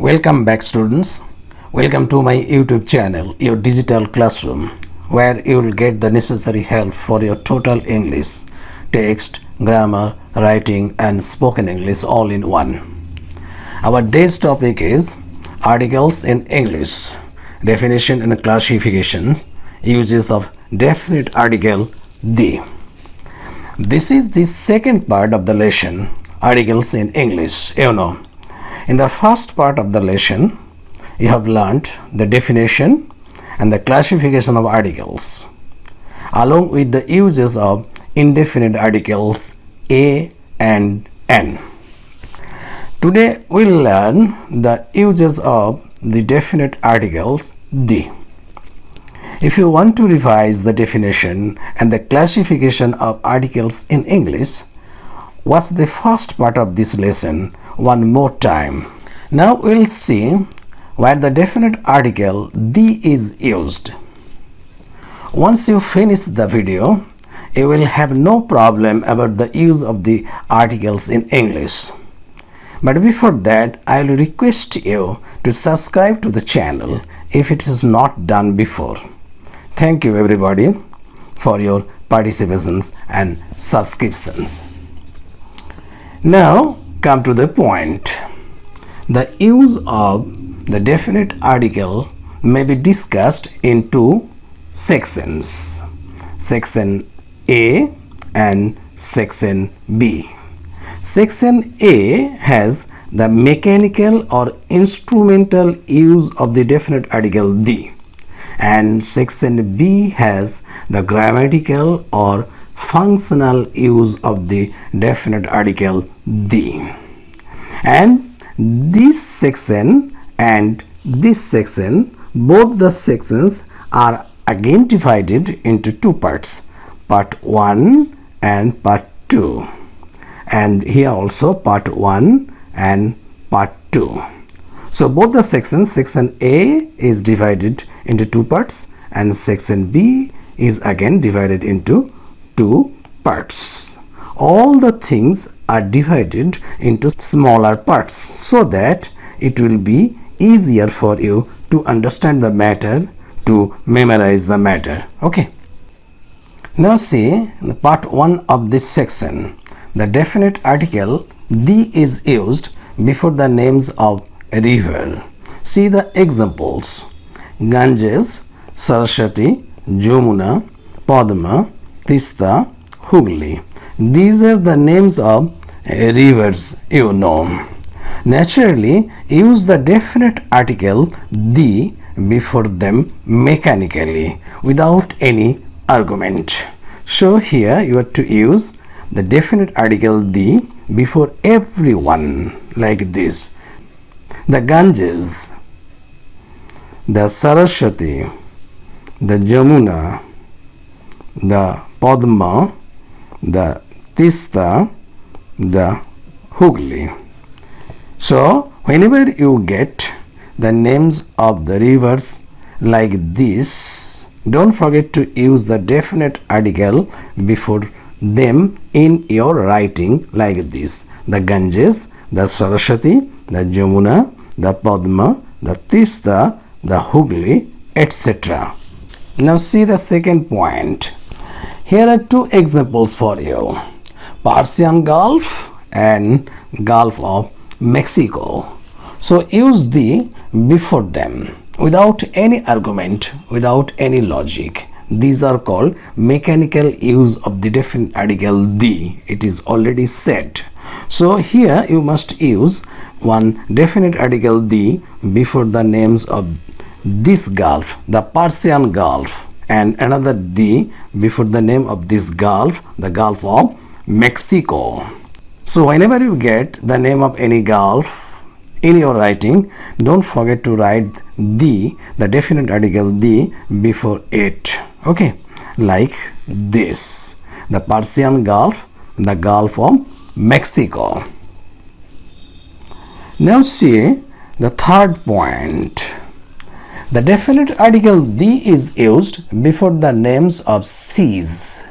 Welcome back, students. Welcome to my YouTube channel, your digital classroom, where you will get the necessary help for your total English, text, grammar, writing and spoken English all in one. Our day's topic is articles in English, definition and classifications, uses of definite article the. This is the second part of the lesson, articles in English. In the first part of the lesson, you have learned the definition and the classification of articles, along with the uses of indefinite articles a and n. Today we will learn the uses of the definite articles the. If you want to revise the definition and the classification of articles in English, watch the first part of this lesson one more time. Now we'll see where the definite article the is used. Once you finish the video, you will have no problem about the use of the articles in English. But before that, I will request you to subscribe to the channel if it is not done before. Thank you everybody for your participations and subscriptions. Now come to the point. The use of the definite article may be discussed in two sections, section A and section B. Section A has the mechanical or instrumental use of the definite article the, and section B has the grammatical or functional use of the definite article the. And this section and this section, both the sections are again divided into two parts, part 1 and part 2, and here also part 1 and part 2. So both the sections, section A is divided into two parts and section B is again divided into two parts. All the things are divided into smaller parts so that it will be easier for you to understand the matter, to memorize the matter. Okay. Now see the part 1 of this section. The definite article the is used before the names of a river. See the examples: Ganges, Saraswati, Jamuna, Padma, Tista, Hooghly. These are the names of rivers you know. Naturally, use the definite article the before them mechanically without any argument. So here you are to use the definite article the before everyone like this: the Ganges, the Saraswati, the Jamuna, the Padma, the Tista, the Hooghly. So whenever you get the names of the rivers like this, don't forget to use the definite article before them in your writing like this: the Ganges, the Saraswati, the Jamuna, the Padma, the Tista, the Hooghly, etc. Now see the second point. Here are two examples for you: Persian Gulf and Gulf of Mexico. So use the before them without any argument, without any logic. These are called mechanical use of the definite article the. It is already said. So here you must use one definite article the before the names of this Gulf, the Persian Gulf, and another the before the name of this Gulf, the Gulf of Mexico. So whenever you get the name of any Gulf in your writing, don't forget to write the definite article the before it. Okay, like this: the Persian Gulf, the Gulf of Mexico. Now see the third point. The definite article the is used before the names of seas.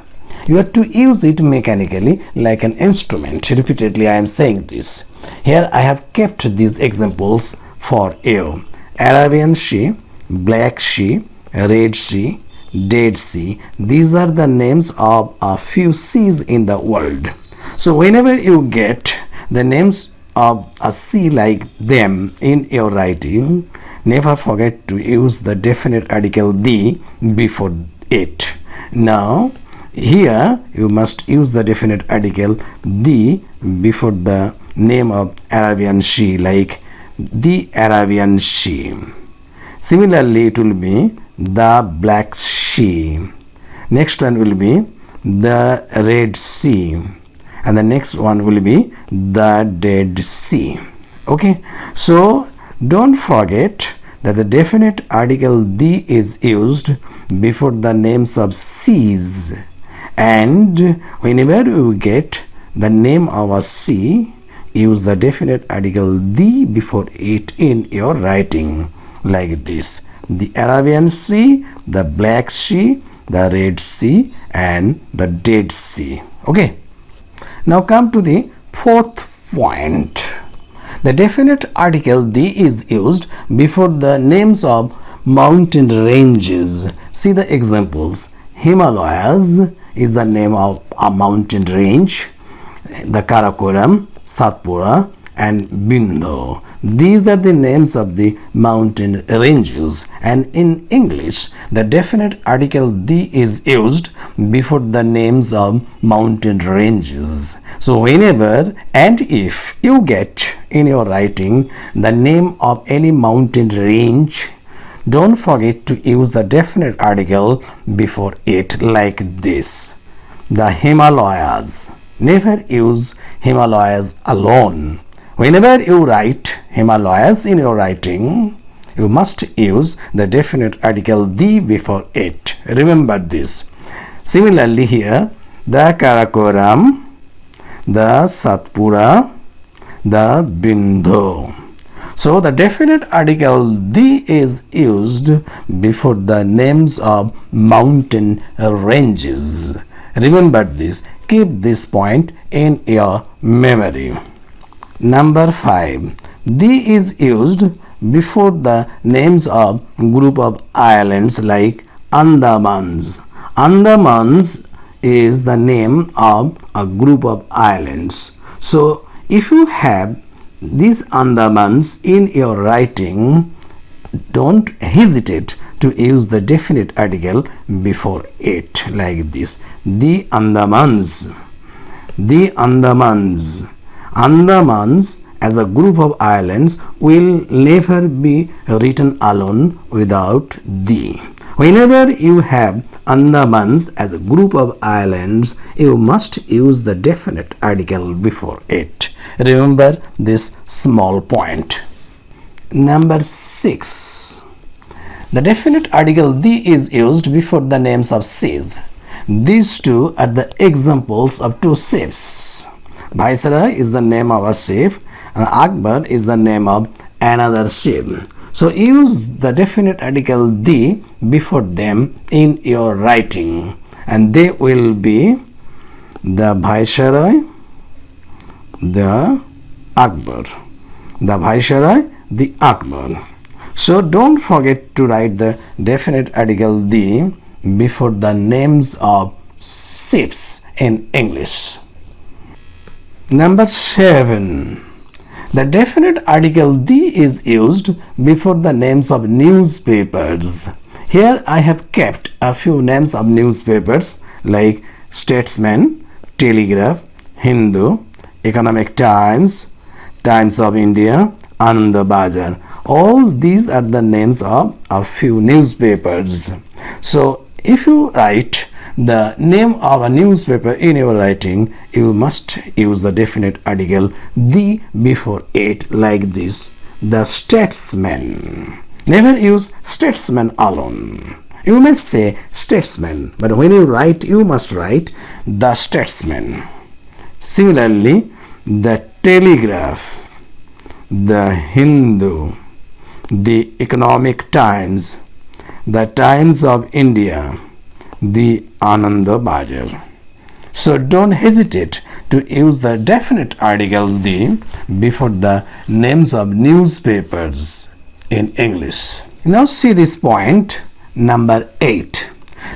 You have to use it mechanically like an instrument. Repeatedly I am saying this. Here I have kept these examples for you. Arabian Sea, Black Sea, Red Sea, Dead Sea. These are the names of a few seas in the world. So whenever you get the names of a sea like them in your writing, never forget to use the definite article the before it. Now here you must use the definite article the before the name of Arabian Sea, like the Arabian Sea. Similarly, it will be the Black Sea. Next one will be the Red Sea, and the next one will be the Dead Sea. Okay, so don't forget that the definite article the is used before the names of seas, and whenever you get the name of a sea, use the definite article the before it in your writing, like this: the Arabian Sea, the Black Sea, the Red Sea, and the Dead Sea. Okay, now come to the fourth point. The definite article the is used before the names of mountain ranges. See the examples. Himalayas is the name of a mountain range. The Karakoram, Satpura, and Bindhu. These are the names of the mountain ranges, and in English the definite article the is used before the names of mountain ranges. So whenever and if you get in your writing the name of any mountain range, don't forget to use the definite article before it, like this: the Himalayas. Never use Himalayas alone. Whenever you write Himalayas in your writing, you must use the definite article the before it. Remember this. Similarly here, the Karakoram, the Satpura, the Bindhu. So the definite article the is used before the names of mountain ranges. Remember this. Keep this point in your memory. Number 5. The is used before the names of group of islands like Andamans. Andamans is the name of a group of islands. So if you have these Andamans in your writing, don't hesitate to use the definite article before it, like this: the Andamans. The Andamans. Andamans as a group of islands will never be written alone without the. Whenever you have Andamans as a group of islands, you must use the definite article before it. Remember this small point. Number 6. The definite article the is used before the names of seas. These two are the examples of two ships. Viceroy is the name of a ship, and Akbar is the name of another ship. So use the definite article the before them in your writing, and they will be the Viceroy, the Akbar. The Viceroy, the Akbar. So don't forget to write the definite article the before the names of ships in English. Number 7. The definite article the is used before the names of newspapers. Here I have kept a few names of newspapers like Statesman, Telegraph, Hindu, Economic Times, Times of India, Anand Bazar. All these are the names of a few newspapers. So if you write the name of a newspaper in your writing, you must use the definite article the before it, like this: the Statesman. Never use statesman alone. You may say statesman, but when you write, you must write the Statesman. Similarly, the Telegraph, the Hindu, the Economic Times, the Times of India, the Anand Bazar. So don't hesitate to use the definite article the before the names of newspapers in English. Now see this point number 8.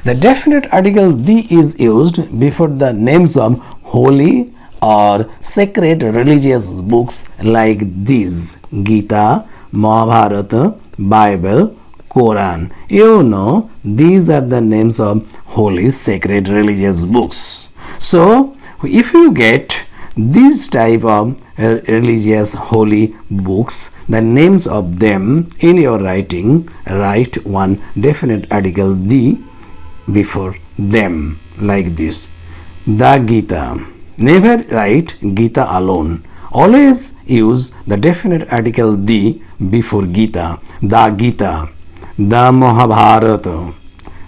The definite article the is used before the names of holy or sacred religious books like these: Gita, Mahabharata, Bible, Quran. You know, these are the names of holy sacred religious books. So if you get these type of religious holy books, the names of them in your writing, write one definite article the before them like this: the Gita. Never write Gita alone. Always use the definite article the before Gita: the Gita, the Mahabharata,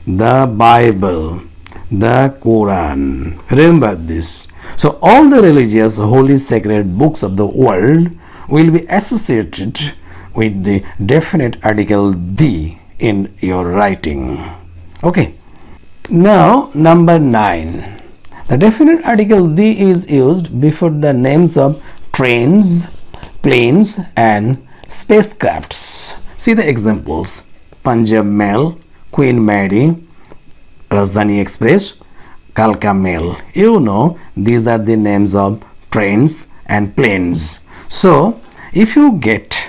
the Bible, the Quran. Remember this. So all the religious holy sacred books of the world will be associated with the definite article the in your writing. Okay. Now number 9. The definite article the is used before the names of trains, planes and spacecrafts. See the examples: Punjab Mail, Queen Mary, Rajdhani Express, Kalka Mail. You know, these are the names of trains and planes. So if you get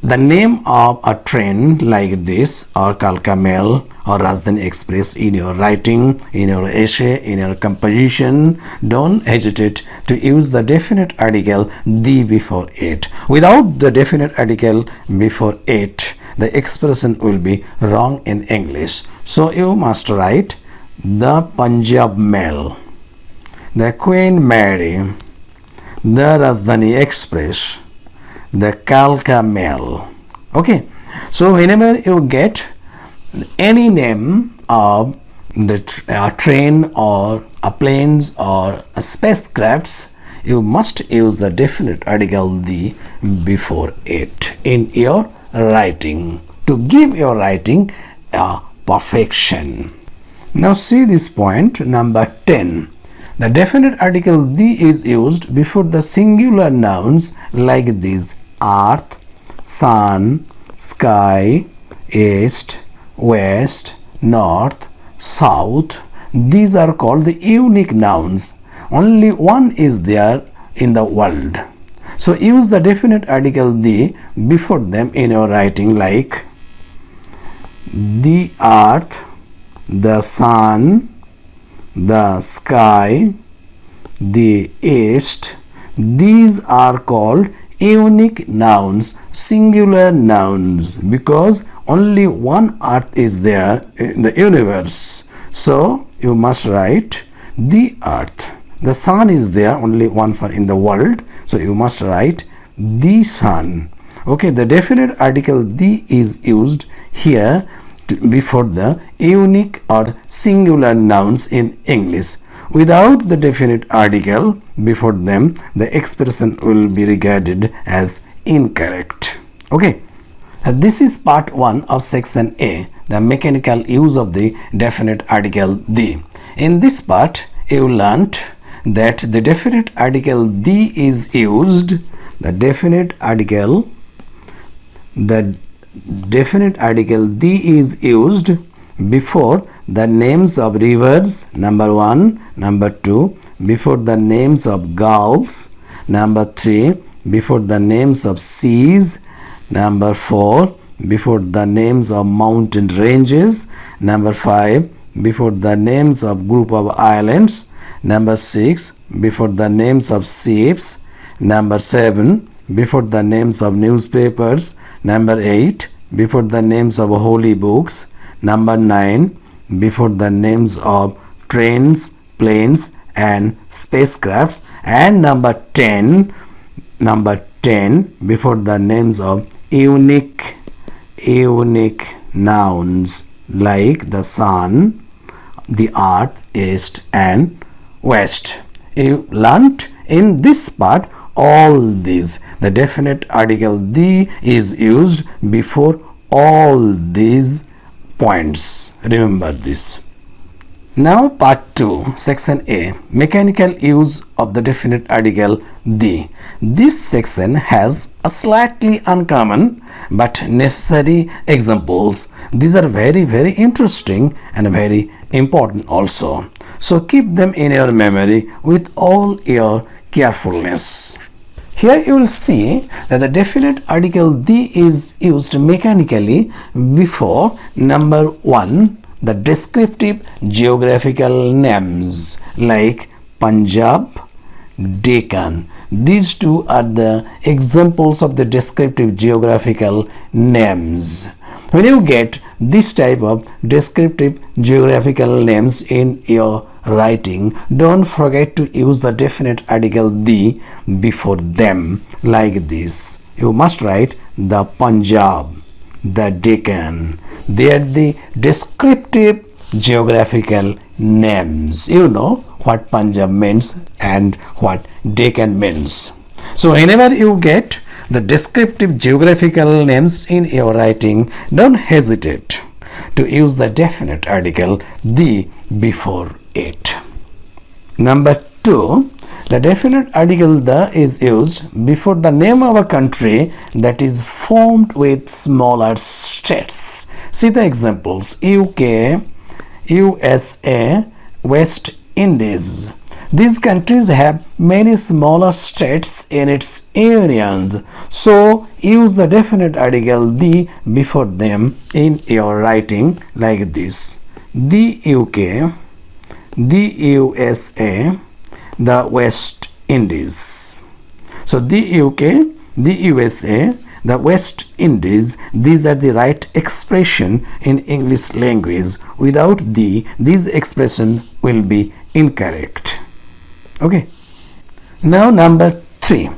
the name of a train like this, or Kalka Mail or Rajdhani Express in your writing, in your essay, in your composition, don't hesitate to use the definite article the before it. Without the definite article before it, the expression will be wrong in English. So you must write the Punjab Mail, the Queen Mary, the Rajdhani Express, the Kalka Mail. Okay, so whenever you get any name of the train or a planes or a spacecrafts, you must use the definite article the before it in your writing to give your writing a perfection. Now see this point number 10. The definite article the is used before the singular nouns like these: earth, sun, sky, east, west, north, south. These are called the unique nouns. Only one is there in the world. So use the definite article the before them in your writing, like the earth, the sun, the sky, the east. These are called unique nouns, singular nouns, because only one earth is there in the universe. So you must write the earth. The sun is there, only one sun in the world, so you must write the sun. Okay, the definite article the is used here before the unique or singular nouns in English. Without the definite article before them, the expression will be regarded as incorrect. Okay, this is part 1 of section A, the mechanical use of the definite article the. In this part, you learnt that the definite article the is used, the definite article the is used before the names of rivers, number 1, number 2, before the names of gulfs, number 3, before the names of seas, number 4, before the names of mountain ranges, number 5, before the names of group of islands, number 6, before the names of ships, number 7, before the names of newspapers, number 8, before the names of holy books, number 9, before the names of trains, planes and spacecrafts, and number 10 before the names of unique nouns like the sun, the earth, east and west. You learnt in this part all these. The definite article the is used before all these points. Remember this. Now part 2, section A, mechanical use of the definite article the. This section has a slightly uncommon but necessary examples. These are very interesting and very important also. So keep them in your memory with all your carefulness. Here you will see that the definite article the is used mechanically before number 1, the descriptive geographical names like Punjab, Deccan. These two are the examples of the descriptive geographical names. When you get this type of descriptive geographical names in your writing, don't forget to use the definite article the before them like this. You must write the Punjab, the Deccan. They are the descriptive geographical names. You know what Punjab means and what Deccan means. So whenever you get the descriptive geographical names in your writing, don't hesitate to use the definite article the before it. Number 2, the definite article the is used before the name of a country that is formed with smaller states. See the examples: UK, USA, West Indies. These countries have many smaller states in its unions, so use the definite article the before them in your writing like this: the UK, the USA, the West Indies. So the UK, the USA, the West Indies, these are the right expression in English language. Without the, this expression will be incorrect. Okay. Now number 3.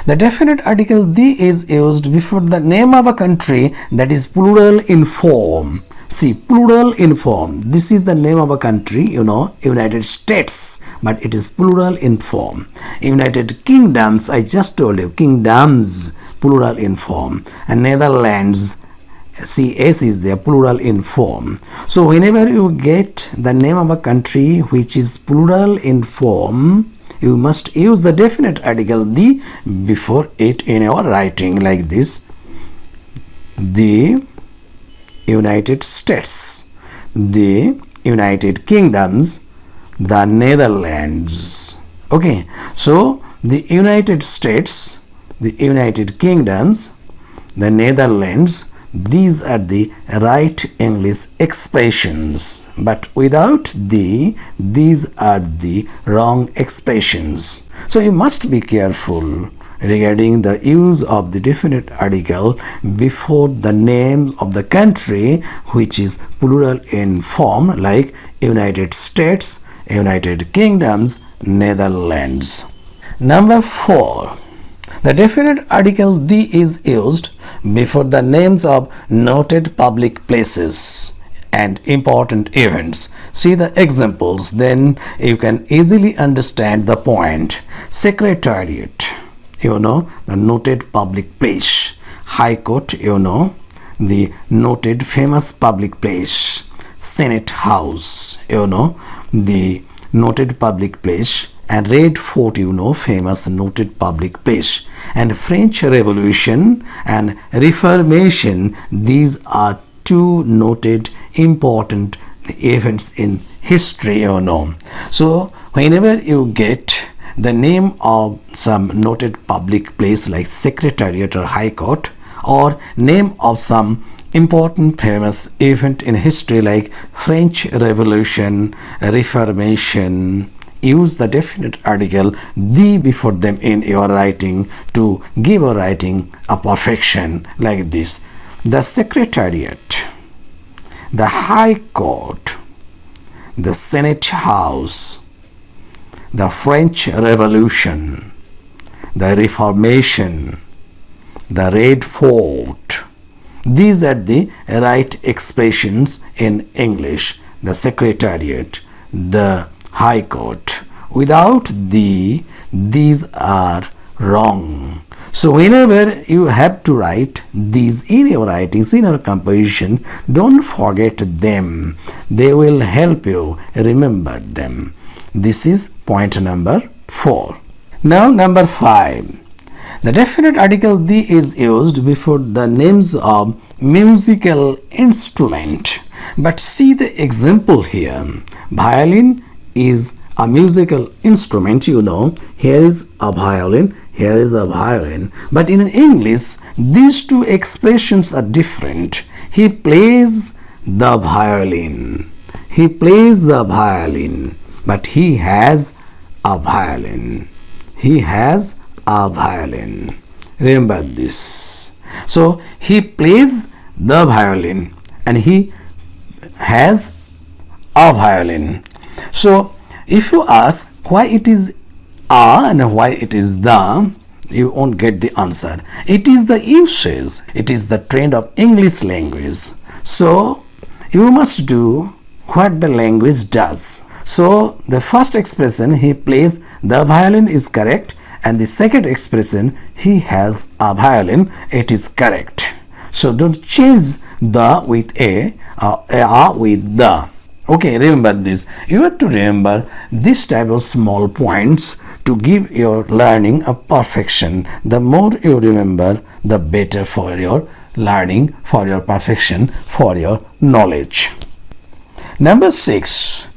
The definite article the is used before the name of a country that is plural in form. See, plural in form. This is the name of a country, you know, United States, but it is plural in form. United Kingdoms, I just told you, kingdoms, plural in form. And Netherlands, see, S is there, plural in form. So whenever you get the name of a country which is plural in form, you must use the definite article the before it in your writing like this: the United States, the United Kingdoms, the Netherlands. Okay, so the United States, the United Kingdoms, the Netherlands, these are the right English expressions, but without the, these are the wrong expressions. So you must be careful regarding the use of the definite article before the name of the country which is plural in form like United States, United Kingdoms, Netherlands. Number 4. The definite article the is used before the names of noted public places and important events. See the examples, then you can easily understand the point. Secretariat, you know, the noted public place. High Court, you know, the noted famous public place. Senate House, you know, the noted public place. And Red Fort, you know, famous noted public place. And French Revolution and Reformation, these are two noted important events in history, you know. So whenever you get the name of some noted public place like Secretariat or High Court, or name of some important famous event in history like French Revolution, Reformation, use the definite article the before them in your writing to give your writing a perfection like this: the Secretariat, the High Court, the Senate House, the French Revolution, the Reformation, the Red Fort. These are the right expressions in English: the Secretariat, the High Court. Without the, these are wrong. So whenever you have to write these in your writings, in your composition, don't forget them. They will help you remember them. This is point number 4. Now number 5. The definite article the is used before the names of musical instrument. But see the example here. Violin is a musical instrument, you know. Here is a violin, here is a violin. But in English, these two expressions are different. He plays the violin. He plays the violin. But he has a violin. He has a violin. Remember this. So he plays the violin and he has a violin. So if you ask why it is a and why it is the, you won't get the answer. It is the usage. It is the trend of English language. So you must do what the language does. So the first expression, he plays the violin, is correct, and the second expression, he has a violin, it is correct. So don't change the with a with the. Okay, remember this. You have to remember this type of small points to give your learning a perfection. The more you remember, the better for your learning, for your perfection, for your knowledge. Number 6.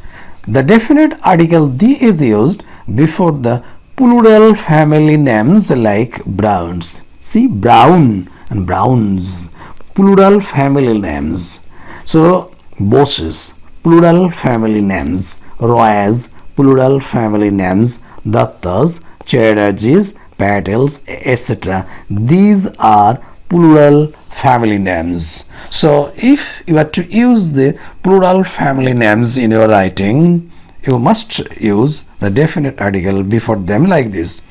The definite article the is used before the plural family names like Browns. See, Brown and Browns. Plural family names. So, bosses, plural family names. Royas, plural family names. Dattas, Chatterjees, Patels, etc. These are plural family names. So if you are to use the plural family names in your writing, you must use the definite article before them like this.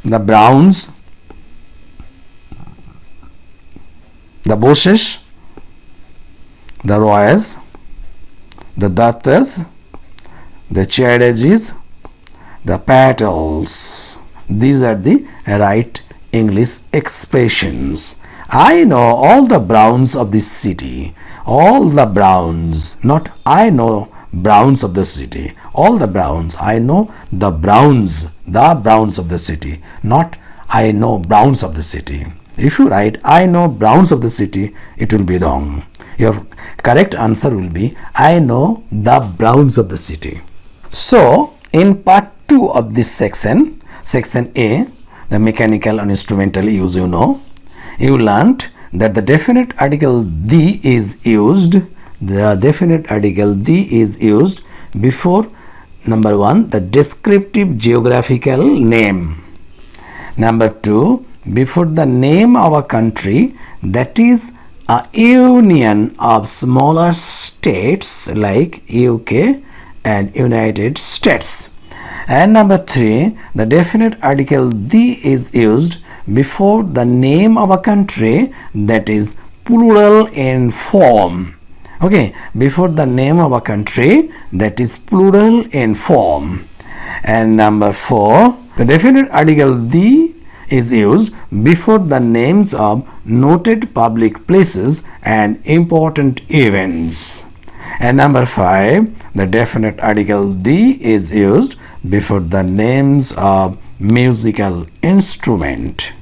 The Browns, the Bushes, the Royas, the Dattas, the Chatterjees, the Patels. These are the right English expressions. I know all the Browns of this city. All the Browns. Not I know Browns of the city. All the Browns. I know the Browns. The Browns of the city. Not I know Browns of the city. If you write I know Browns of the city, it will be wrong. Your correct answer will be I know the Browns of the city. So, in part 2 of this section, section A, the mechanical and instrumental use, you know, you learnt that the definite article the is used. The definite article the is used before number 1, the descriptive geographical name. Number 2, before the name of a country, that is a union of smaller states like UK and United States. And number 3, the definite article the is used before the name of a country, that is plural in form. Okay, before the name of a country, that is plural in form. And number 4, the definite article the is used before the names of noted public places and important events. And number 5, the definite article the is used before the names of musical instrument.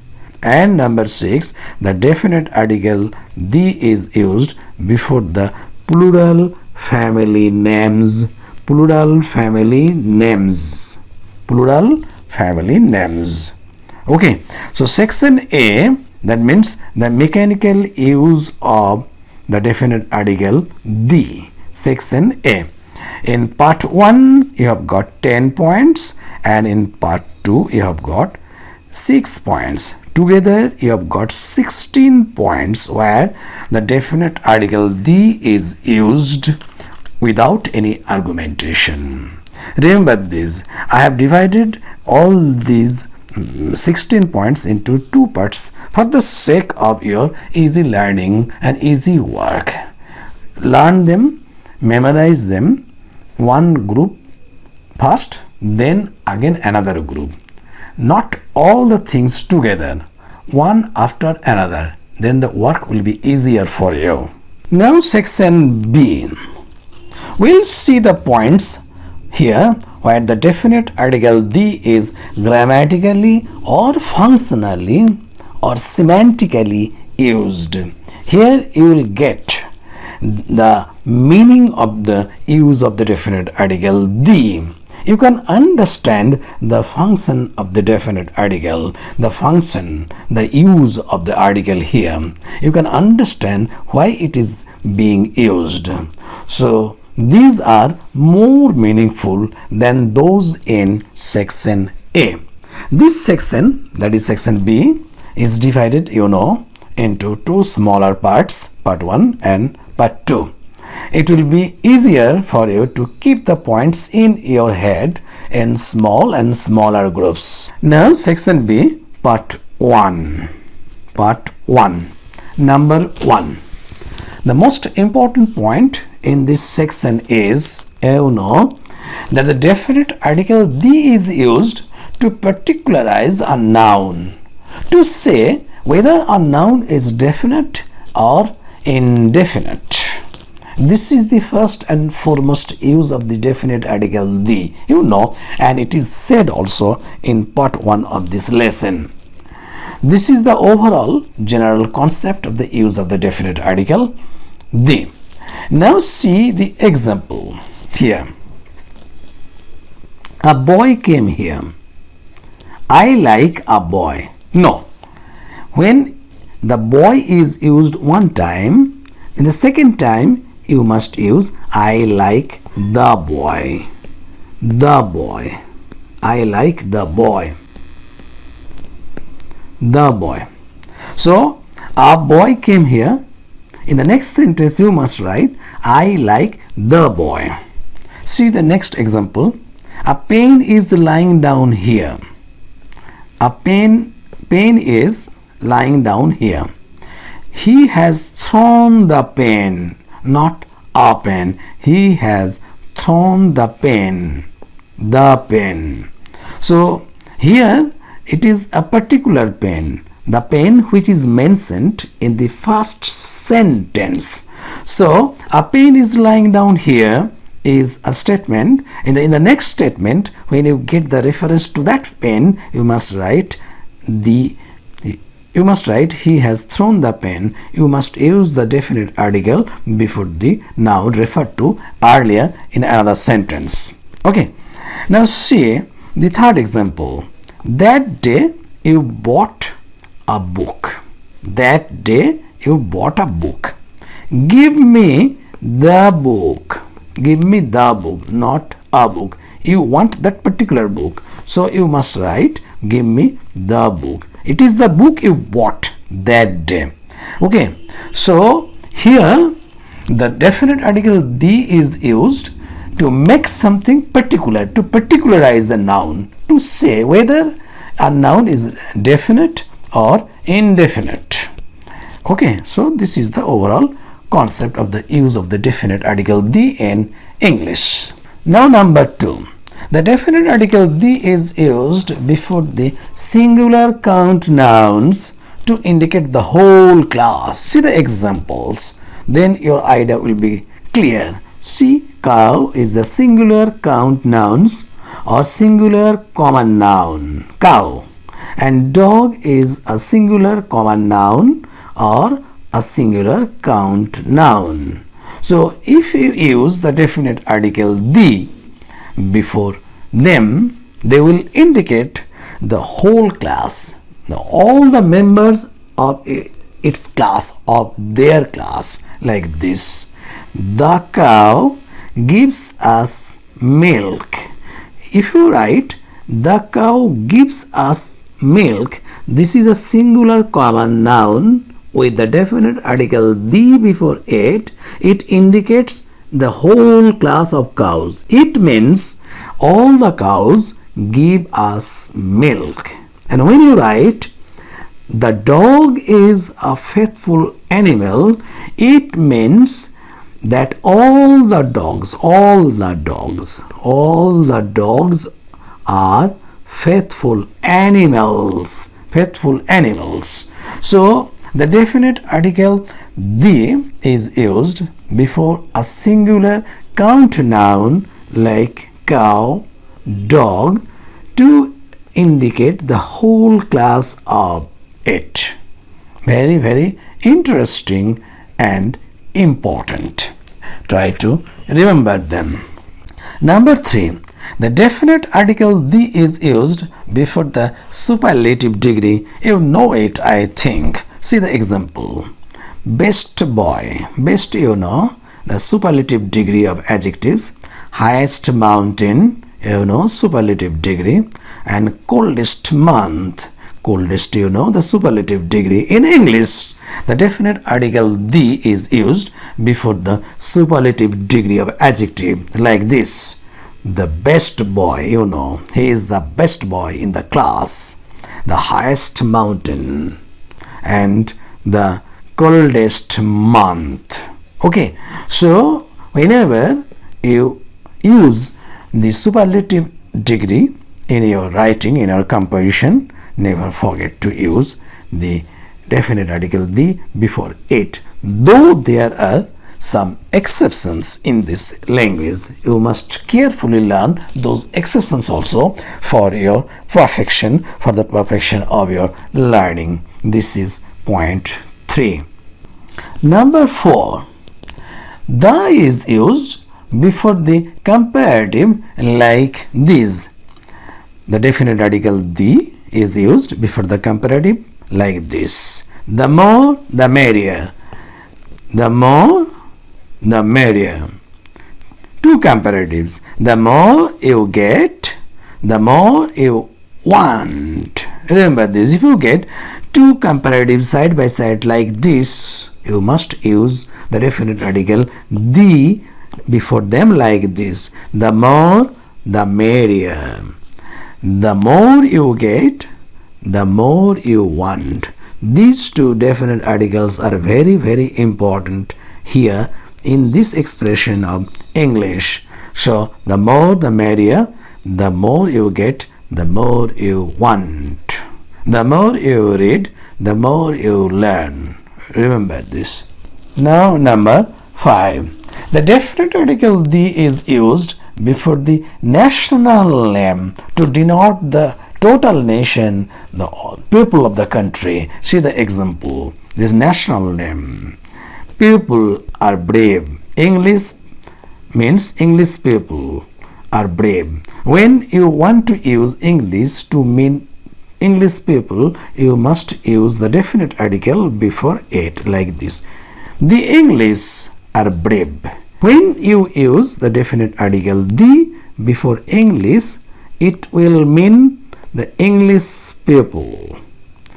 And number 6, the definite article the is used before the plural family names. Plural family names. Plural family names. Okay, so section A, that means the mechanical use of the definite article the. Section A. In part 1, you have got 10 points, and in part 2, you have got 6 points. Together, you have got 16 points where the definite article the is used without any argumentation. Remember this. I have divided all these 16 points into 2 parts for the sake of your easy learning and easy work. Learn them, memorize them, one group first, then again another group. Not all the things together. one after another. Then the work will be easier for you. Now section B. We'll see the points here where the definite article the is grammatically or functionally or semantically used. Here you will get the meaning of the use of the definite article the. You can understand the function of the definite article, the function, the use of the article here. You can understand why it is being used. So these are more meaningful than those in section A. This section, that is section B, is divided, into two smaller parts, part 1 and part 2. It will be easier for you to keep the points in your head in small and smaller groups. Now section B, part 1. Part 1. Number 1. The most important point in this section is, that the definite article the is used to particularize a noun, to say whether a noun is definite or indefinite. This is the first and foremost use of the definite article the, and it is said also in part 1 of this lesson. This is the overall general concept of the use of the definite article the. Now see the example here. A boy came here. I like a boy. No. When the boy is used one time, in the second time you must use I like the boy. The boy. I like the boy. The boy. So a boy came here. In the next sentence you must write I like the boy. See the next example. A pen is lying down here. A pen is lying down here. He has thrown the pen, not a pen. He has thrown the pen. The pen. So here it is a particular pen. The pen which is mentioned in the first sentence. So a pen is lying down here is a statement. In the next statement, when you get the reference to that pen, you must write he has thrown the pen. You must use the definite article before the noun referred to earlier in another sentence. Okay. Now see the third example. That day you bought a book. That day you bought a book. Give me the book. Give me the book, not a book. You want that particular book. So you must write give me the book. It is the book you bought that day. Okay. So here the definite article the is used to make something particular, to particularize a noun, to say whether a noun is definite or indefinite. Okay, so this is the overall concept of the use of the definite article the in English. Now number 2. The definite article the is used before the singular count nouns to indicate the whole class. See the examples, then your idea will be clear. See, cow is the singular count nouns or singular common noun, cow. And dog is a singular common noun or a singular count noun. So if you use the definite article the before them, they will indicate the whole class, all the members of its class, of their class, like this. The cow gives us milk. If you write the cow gives us milk, this is a singular common noun with the definite article the before it. It indicates the whole class of cows. It means all the cows give us milk. And when you write the dog is a faithful animal, it means that all the dogs are faithful animals. faithful animals. So the definite article the is used before a singular count noun like cow, dog to indicate the whole class of it. Very, very interesting and important. Try to remember them. Number 3. The definite article the is used before the superlative degree. You know it, I think. See the example. Best boy. Best, you know, the superlative degree of adjectives. Highest mountain, you know, superlative degree. And coldest month. Coldest, you know, the superlative degree. In English, the definite article the is used before the superlative degree of adjective like this. The best boy, you know, he is the best boy in the class. The highest mountain and the coldest month. Okay, so whenever you use the superlative degree in your writing, in your composition, never forget to use the definite article the before it. Though there are some exceptions in this language, you must carefully learn those exceptions also for your perfection, for the perfection of your learning. This is point 3. Number 4. The is used before the comparative like this. The definite article the is used before the comparative like this. The more, the merrier. The more, the merrier. Two comparatives. The more you get, the more you want. Remember this. If you get two comparatives side by side like this, you must use the definite article the before them like this. The more, the merrier. The more you get, the more you want. These two definite articles are very, very important here in this expression of English. So the more the merrier, the more you get, the more you want. The more you read, the more you learn. Remember this. Now number 5. The definite article the is used before the national name to denote the total nation, the people of the country. See the example. This national name. People are brave. English means English people are brave. When you want to use English to mean English people, you must use the definite article before it like this. The English are brave. When you use the definite article the before English, it will mean the English people.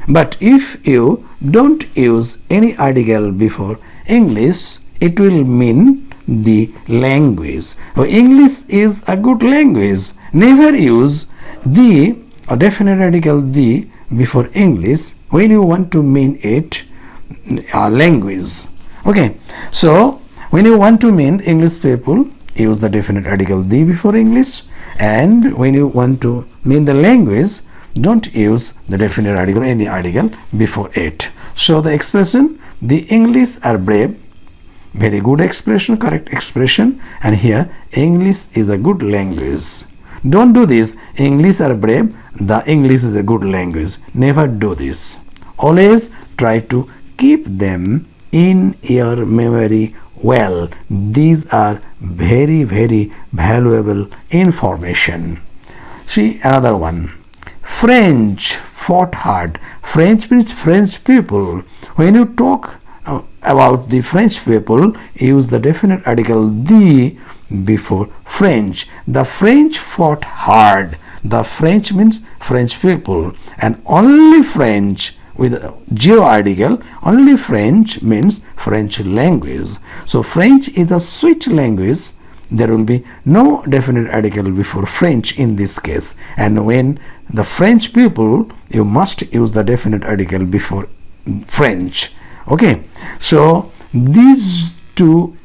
But if you don't use any article before English, it will mean the language. English is a good language. Never use the or definite article the before English when you want to mean it a language. Okay, so when you want to mean English people, use the definite article the before English, and when you want to mean the language, don't use the definite article, any article before it. So the expression the English are brave, very good expression, correct expression, and here English is a good language. Don't do this. English are brave, the English is a good language. Never do this. Always try to keep them in your memory well. These are very, very valuable information. See another one. French fought hard. French means French people. When you talk about the French people, use the definite article the before French. The French fought hard. The French means French people, and only French with geo article, only French means French language. So French is a sweet language. There will be no definite article before French in this case, and when the French people, you must use the definite article before French. Okay, so these two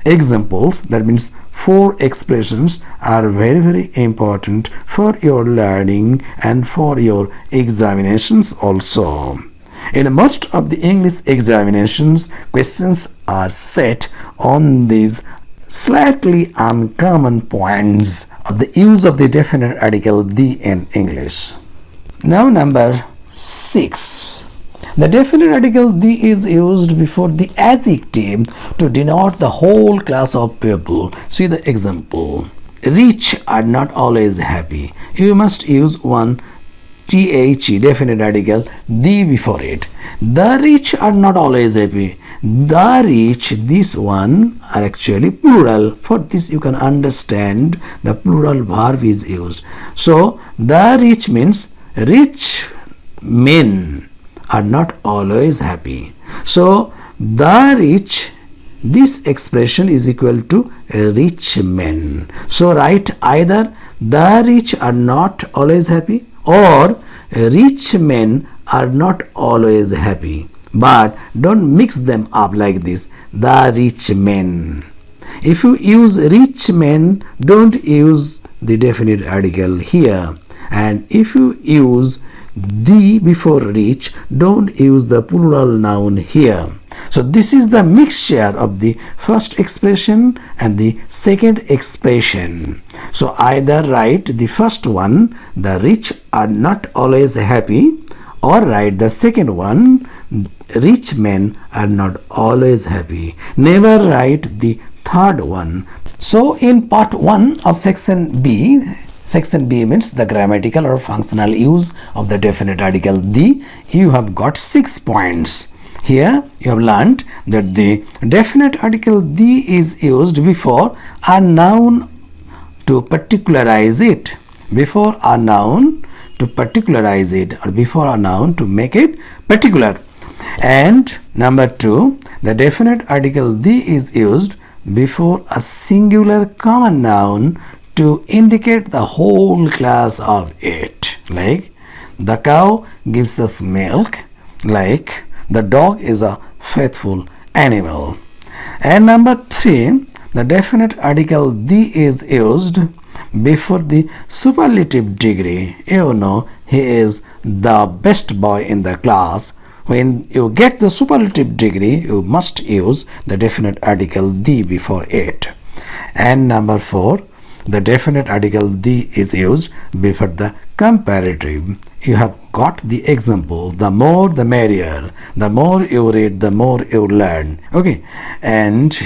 examples, that means 4 expressions, are very, very important for your learning and for your examinations also. In most of the English examinations, questions are set on these slightly uncommon points of the use of the definite article the in English. Now number 6. The definite article the is used before the adjective to denote the whole class of people. See the example. Rich are not always happy. You must use one THE definite article the before it. The rich are not always happy. The rich, this one, are actually plural. For this you can understand the plural verb is used. So the rich means rich men are not always happy. So the rich, this expression is equal to rich men. So write either the rich are not always happy or rich men are not always happy. But don't mix them up like this. The rich men. If you use rich men, don't use the definite article here. And if you use the before rich, don't use the plural noun here. So this is the mixture of the first expression and the second expression. So either write the first one, the rich are not always happy, or write the second one, rich men are not always happy. Never write the third one. So in part 1 of section B means the grammatical or functional use of the definite article the, you have got 6 points. Here you have learned that the definite article the is used before a noun to particularize it. Before a noun to particularize it, or before a noun to make it particular. And number 2, the definite article the is used before a singular common noun to indicate the whole class of it. Like the cow gives us milk, like the dog is a faithful animal. And number 3, the definite article the is used before the superlative degree. You know, he is the best boy in the class. When you get the superlative degree, you must use the definite article the before it. And number 4, the definite article the is used before the comparative. You have got the example, the more the merrier. The more you read, the more you learn. Okay. And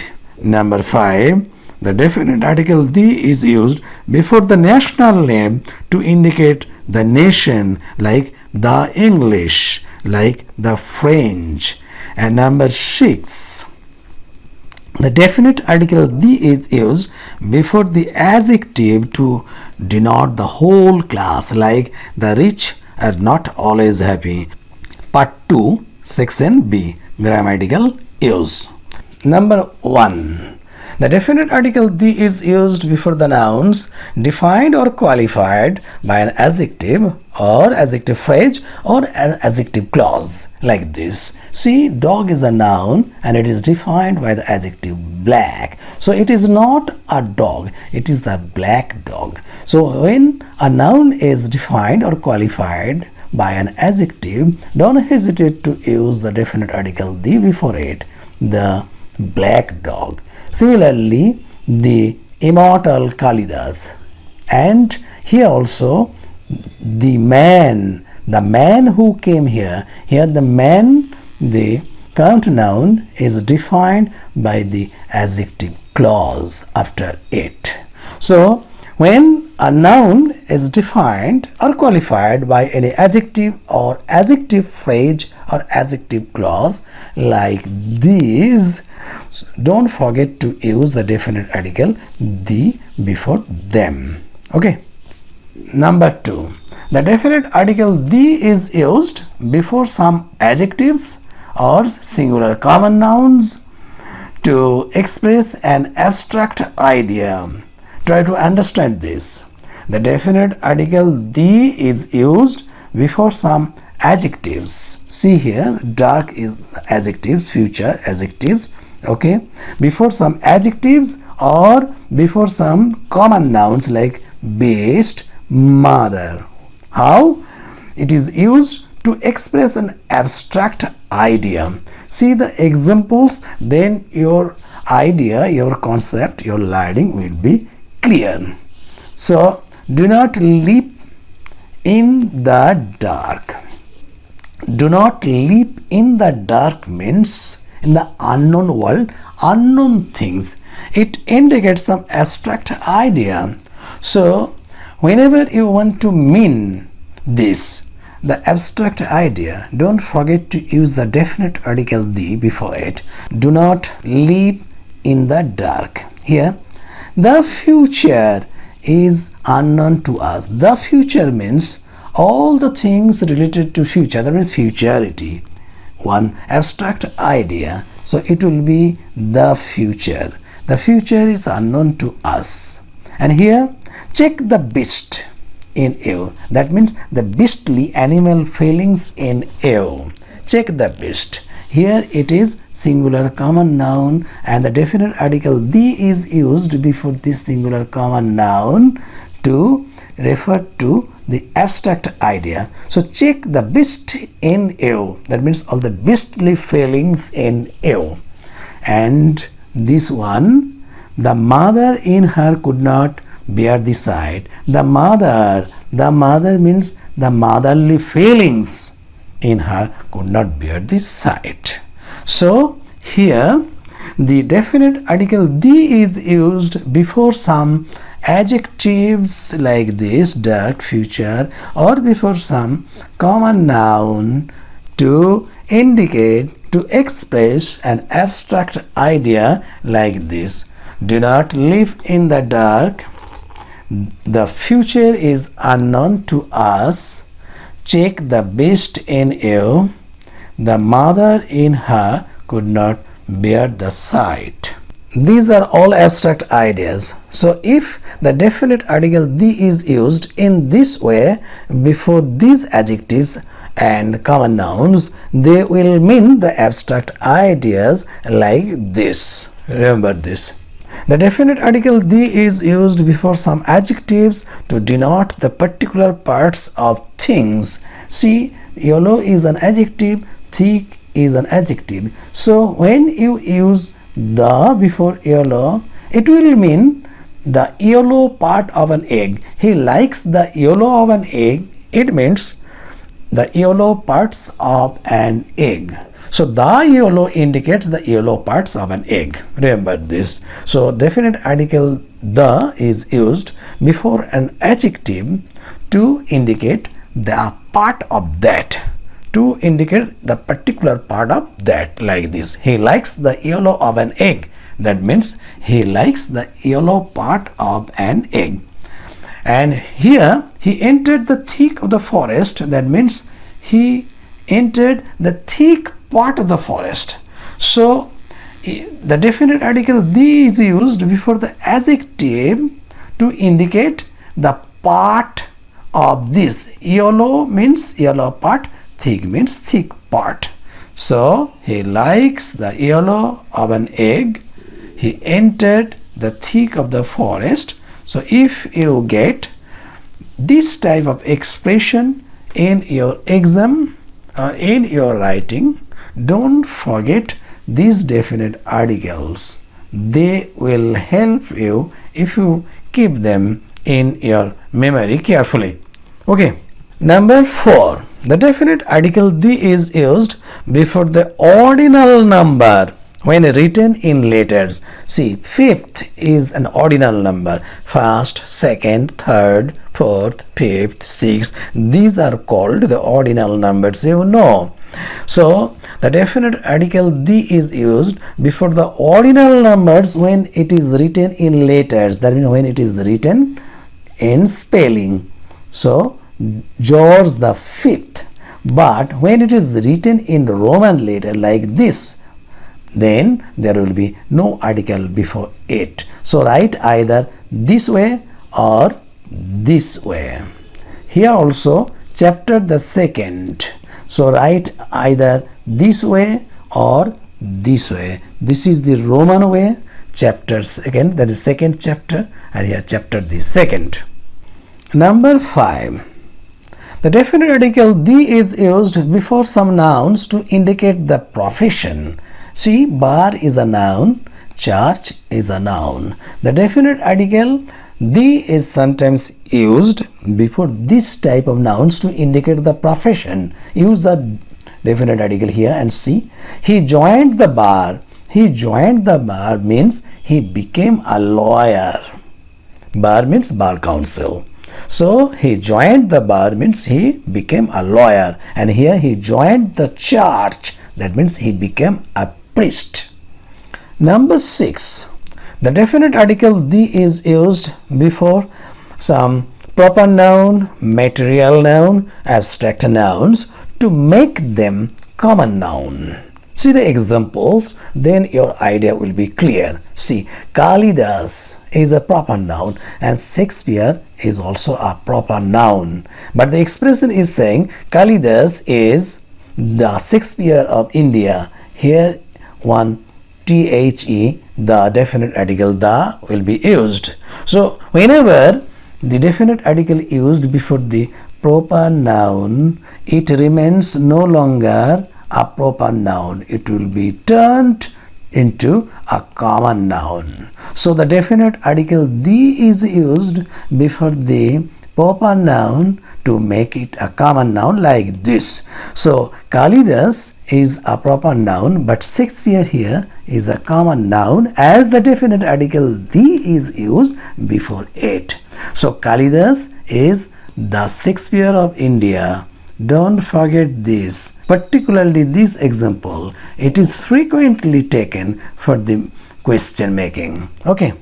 number 5, the definite article the is used before the national name to indicate the nation, like the English, like the French. And number 6, the definite article the is used before the adjective to denote the whole class, like the rich are not always happy. Part 2, section B, grammatical use. Number 1, the definite article the is used before the nouns defined or qualified by an adjective or adjective phrase or an adjective clause, like this. See, dog is a noun and it is defined by the adjective black. So it is not a dog, it is a black dog. So when a noun is defined or qualified by an adjective, don't hesitate to use the definite article the before it, the black dog. Similarly, the immortal Kalidas. And here also the man who came here, the man, the count noun is defined by the adjective clause after it. So when a noun is defined or qualified by any adjective or adjective phrase or adjective clause like these, don't forget to use the definite article the before them. Okay. Number 2, the definite article the is used before some adjectives or singular common nouns to express an abstract idea. Try to understand this. The definite article the is used before some adjectives. See here, dark is adjectives, future adjectives, Okay, before some adjectives or before some common nouns like best, mother. How? It is used to express an abstract idea. See the examples, then your idea, your concept, your learning will be clear. So, do not leap in the dark. Do not leap in the dark means in the unknown world, unknown things. It indicates some abstract idea. So, whenever you want to mean this, the abstract idea, don't forget to use the definite article the before it. Do not leap in the dark. Here, the future is unknown to us. The future means all the things related to future, that means futurity, one abstract idea. So it will be the future. The future is unknown to us. And here, check the beast in you. That means the beastly animal feelings in you. Check the beast. Here it is singular common noun and the definite article the is used before this singular common noun to refer to the abstract idea. So check the beast in you. That means all the beastly feelings in you. And this one, the mother in her could not bear the sight. The mother means the motherly feelings in her could not bear the sight. So here the definite article the is used before some adjectives like this, dark, future, or before some common noun to indicate, to express an abstract idea like this. Do not live in the dark. The future is unknown to us. Check the beast in you. The mother in her could not bear the sight. These are all abstract ideas. So if the definite article the is used in this way before these adjectives and common nouns, they will mean the abstract ideas like this. Remember this. The definite article the is used before some adjectives to denote the particular parts of things. See, yellow is an adjective, thick is an adjective. So when you use the before yellow, it will mean the yellow part of an egg. He likes the yellow of an egg. It means the yellow parts of an egg. So the yellow indicates the yellow parts of an egg. Remember this. So definite article the is used before an adjective to indicate the part of that, to indicate the particular part of that, like this. He likes the yellow of an egg. That means he likes the yellow part of an egg. And here he entered the thick of the forest. That means he entered the thick part of the forest. So the definite article the is used before the adjective to indicate the part of this. Yellow means yellow part, thick means thick part. So he likes the yellow of an egg. He entered the thick of the forest. So if you get this type of expression in your exam or in your writing, don't forget these definite articles. They will help you if you keep them in your memory carefully. Okay. Number 4. The definite article the is used before the ordinal number when written in letters. See, fifth is an ordinal number. First, second, third, fourth, fifth, sixth. These are called the ordinal numbers, you know. So the definite article the is used before the ordinal numbers when it is written in letters. That means when it is written in spelling. So George the fifth. But when it is written in Roman letter like this, then there will be no article before it. So write either this way or this way. Here also chapter the second. So write either this way or this way. This is the Roman way. Chapter second, that is second chapter, and here chapter the second. Number 5. The definite article the is used before some nouns to indicate the profession. See, bar is a noun, church is a noun. The definite article the is sometimes used before this type of nouns to indicate the profession. Use the definite article here and see. He joined the bar. He joined the bar means he became a lawyer. Bar means bar council. So he joined the bar means he became a lawyer, and here he joined the church, that means he became a priest. Number 6. The definite article the is used before some proper noun, material noun, abstract nouns to make them common noun. See the examples, then your idea will be clear. See, Kalidas is a proper noun and Shakespeare is also a proper noun. But the expression is saying Kalidas is the Shakespeare of India. Here one the, the definite article the will be used. So whenever the definite article used before the proper noun, it remains no longer a proper noun. It will be turned into a common noun. So the definite article the is used before the proper noun to make it a common noun like this. So Kalidas is a proper noun, but Shakespeare here is a common noun as the definite article the is used before it. So Kalidas is the Shakespeare of India. Don't forget this, particularly this example. It is frequently taken for the question making. Okay.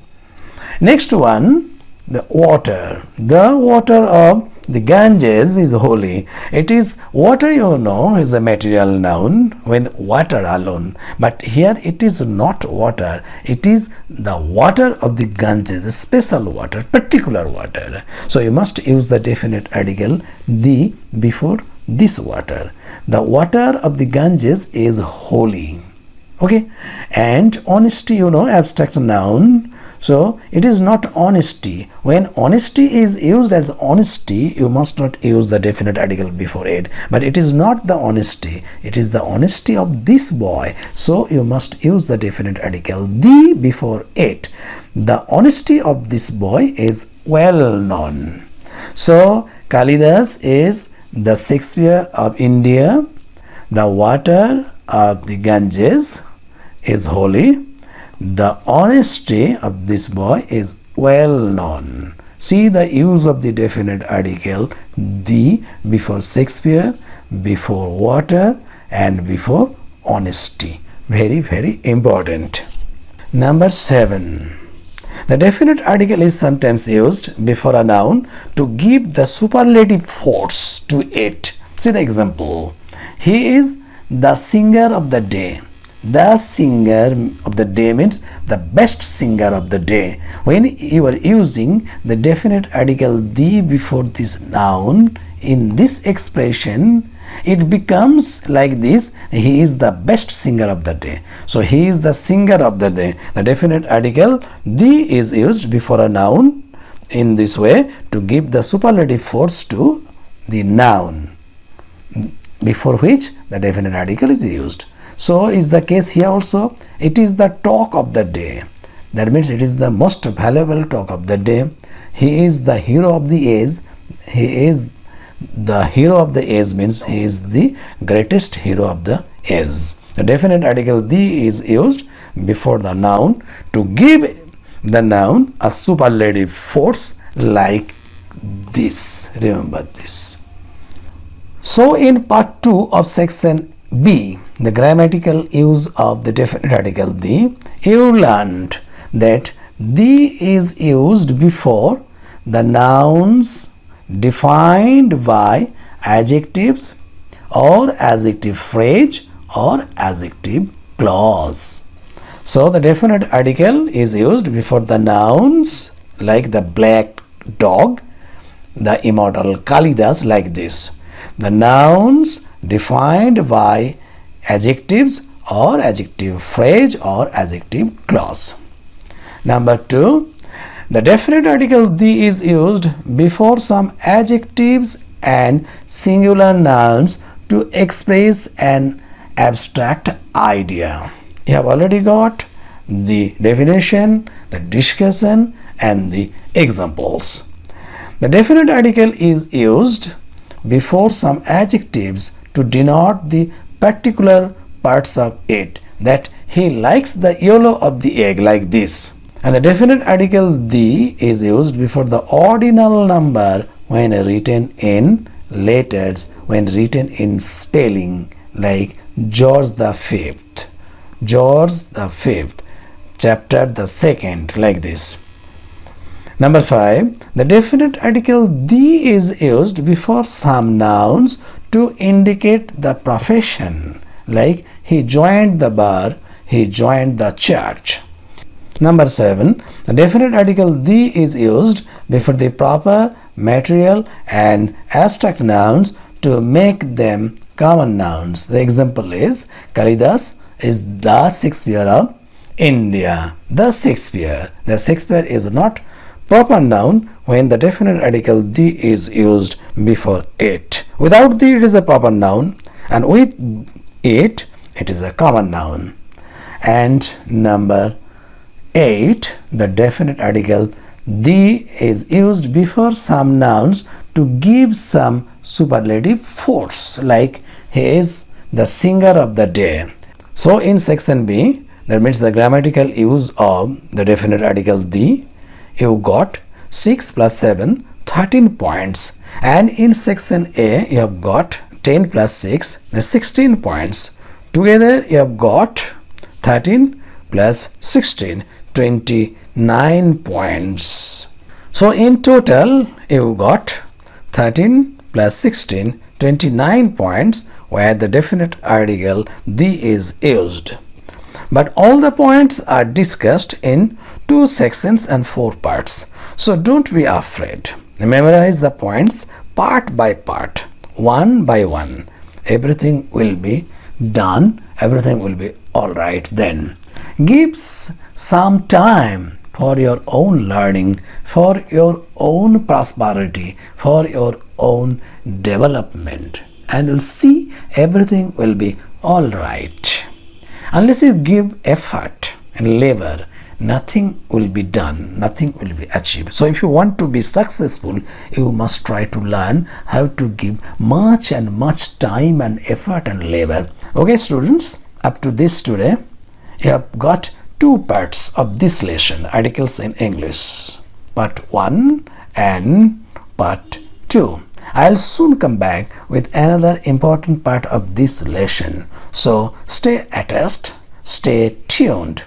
Next one, the water. The water of the Ganges is holy. It is water, you know, is a material noun when water alone. But here it is not water. It is the water of the Ganges, the special water, particular water. So you must use the definite article the before this water. The water of the Ganges is holy. Okay. And honesty, you know, abstract noun. So it is not honesty. When honesty is used as honesty, you must not use the definite article before it. But it is not the honesty. It is the honesty of this boy. So you must use the definite article the before it. The honesty of this boy is well known. So Kalidas is the Shakespeare of India. The water of the Ganges is holy. The honesty of this boy is well known. See the use of the definite article the before Shakespeare, before water, and before honesty. Very, very important. Number 7. The definite article is sometimes used before a noun to give the superlative force to it. See the example. He is the singer of the day. The singer of the day means the best singer of the day. When you are using the definite article the before this noun in this expression, it becomes like this: he is the best singer of the day. So he is the singer of the day. The definite article the is used before a noun in this way to give the superlative force to the noun before which the definite article is used. So is the case here also. It is the talk of the day. That means it is the most valuable talk of the day. He is the hero of the age. He is the hero of the age means he is the greatest hero of the age. The definite article the is used before the noun to give the noun a superlative force like this. Remember this. So in part 2 of section B, the grammatical use of the definite article the, you learned that the is used before the nouns defined by adjectives or adjective phrase or adjective clause. So the definite article is used before the nouns like the black dog, the immortal Kalidas, like this. The nouns defined by adjectives or adjective phrase or adjective clause. Number 2, the definite article the is used before some adjectives and singular nouns to express an abstract idea. You have already got the definition, the discussion, and the examples. The definite article is used before some adjectives to denote the particular parts of it, that he likes the yellow of the egg, like this. And the definite article the is used before the ordinal number when written in letters, when written in spelling, like George the Fifth, George the Fifth, chapter the second, like this. Number 5, the definite article the is used before some nouns to indicate the profession, like he joined the bar, he joined the church. Number 7, the definite article the is used before the proper, material, and abstract nouns to make them common nouns. The example is Kalidas is the Shakespeare of India. The Shakespeare. The Shakespeare is not proper noun when the definite article the is used before it. Without the it is a proper noun, and with it is a common noun. And number 8, the definite article the is used before some nouns to give some superlative force, like he is the singer of the day. So in section B, that means the grammatical use of the definite article the, you got 6 plus 7, 13 points. And in section A, you have got 10 plus 6, 16 points. Together, you have got 13 plus 16, 29 points. So in total, you got 13 plus 16, 29 points, where the definite article the is used. But all the points are discussed in 2 sections and 4 parts. So don't be afraid. Memorize the points part by part, one by one. Everything will be done. Everything will be all right then. Give some time for your own learning, for your own prosperity, for your own development, and you'll see everything will be all right. Unless you give effort and labor, nothing will be done, nothing will be achieved. So if you want to be successful, you must try to learn how to give much and much time and effort and labor. Okay students, up to this today, you have got 2 parts of this lesson, articles in English, part 1 and part 2. I'll soon come back with another important part of this lesson. So stay attached, stay tuned.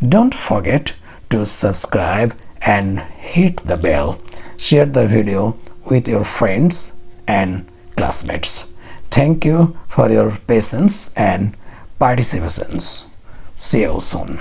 Don't forget to subscribe and hit the bell. Share the video with your friends and classmates. Thank you for your patience and participations. See you soon.